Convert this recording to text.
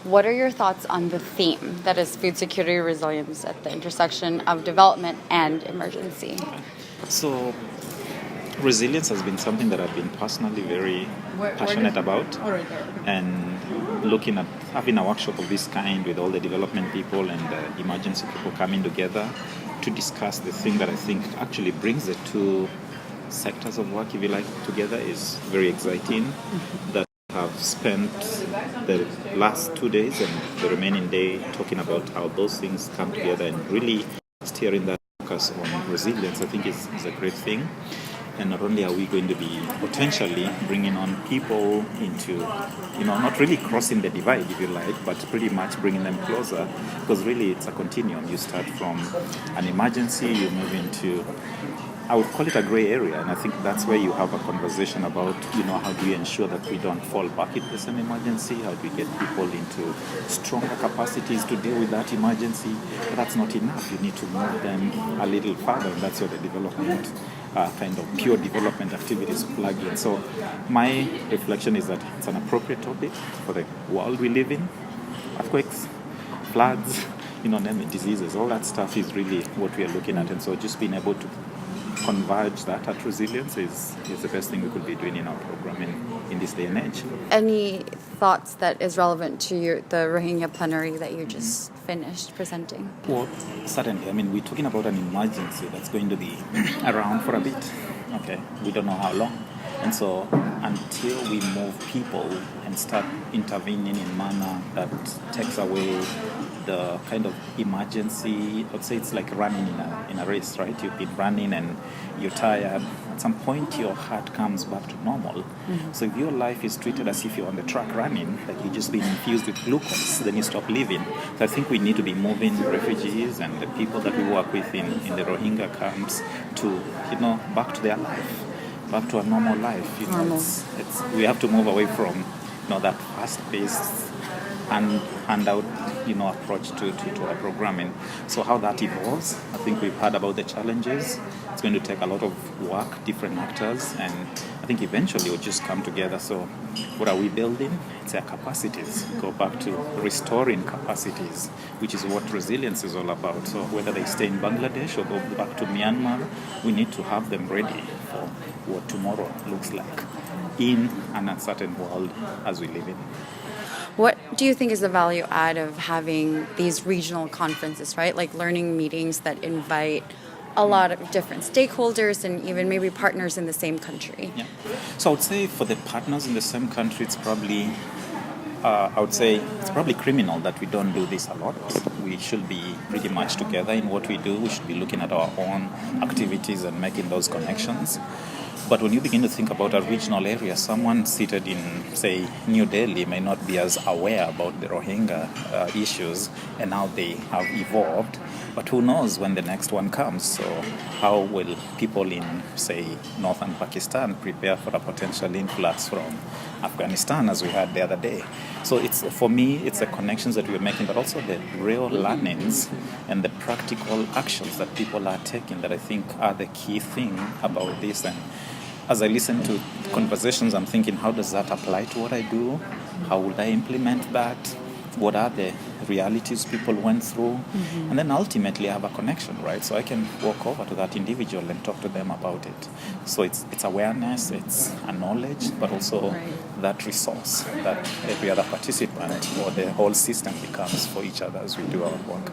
What are your thoughts on the theme that is food security resilience at the intersection of development and emergency? So, resilience has been something that I've been personally very passionate about. And looking at having a workshop of this kind with all the development people and the emergency people coming together to discuss the thing that I think actually brings the two sectors of work, if you like, together is very exciting. That have spent the last 2 days and the remaining day talking about how those things come together and really steering that focus on resilience, I think is a great thing. And not only are we going to be potentially bringing on people into, not really crossing the divide, if you like, but pretty much bringing them closer, because really it's a continuum. You start from an emergency, you move into, I would call it a gray area, and I think that's where you have a conversation about, how do you ensure that we don't fall back into the same emergency? How do we get people into stronger capacities to deal with that emergency? But that's not enough. You need to move them a little further, and that's where the development, kind of pure development activities plug in. So my reflection is that it's an appropriate topic for the world we live in. Earthquakes, floods, name it, diseases, all that stuff is really what we are looking at. And so just being able to converge that at resilience is the best thing we could be doing in our program in this day and age. Any thoughts that is relevant to the Rohingya plenary that you just finished presenting? Well, certainly. I mean, we're talking about an emergency that's going to be around for a bit. Okay, we don't know how long. And so until we move people and start intervening in a manner that takes away the kind of emergency, I'd say it's like running in a race, right? You've been running and you're tired. At some point, your heart comes back to normal. Mm-hmm. So if your life is treated as if you're on the track running, like you're just being infused with glucose, then you stop living. So I think we need to be moving refugees and the people that we work with in the Rohingya camps to, back to their life, back to a normal life. We have to move away from, that fast-paced and handout, approach to our programming. So how that evolves, I think we've heard about the challenges. It's going to take a lot of work, different actors, and I think eventually we'll just come together. So what are we building? It's our capacities. Go back to restoring capacities, which is what resilience is all about. So whether they stay in Bangladesh or go back to Myanmar, we need to have them ready for what tomorrow looks like in an uncertain world as we live in. What do you think is the value add of having these regional conferences, right? Like learning meetings that invite a lot of different stakeholders and even maybe partners in the same country? Yeah. So I would say for the partners in the same country, it's probably, criminal that we don't do this a lot. We should be pretty much together in what we do. We should be looking at our own activities and making those connections. But when you begin to think about a regional area, someone seated in, say, New Delhi may not be as aware about the Rohingya issues and how they have evolved. But who knows when the next one comes? So how will people in, say, northern Pakistan prepare for a potential influx from Afghanistan, as we had the other day? So for me, it's the connections that we're making, but also the real learnings and the practical actions that people are taking that I think are the key thing about this. And as I listen to conversations, I'm thinking, how does that apply to what I do? How would I implement that? What are the realities people went through? Mm-hmm. And then ultimately I have a connection, right? So I can walk over to that individual and talk to them about it. So it's awareness, it's a knowledge, but also that resource that every other participant or the whole system becomes for each other as we do our work.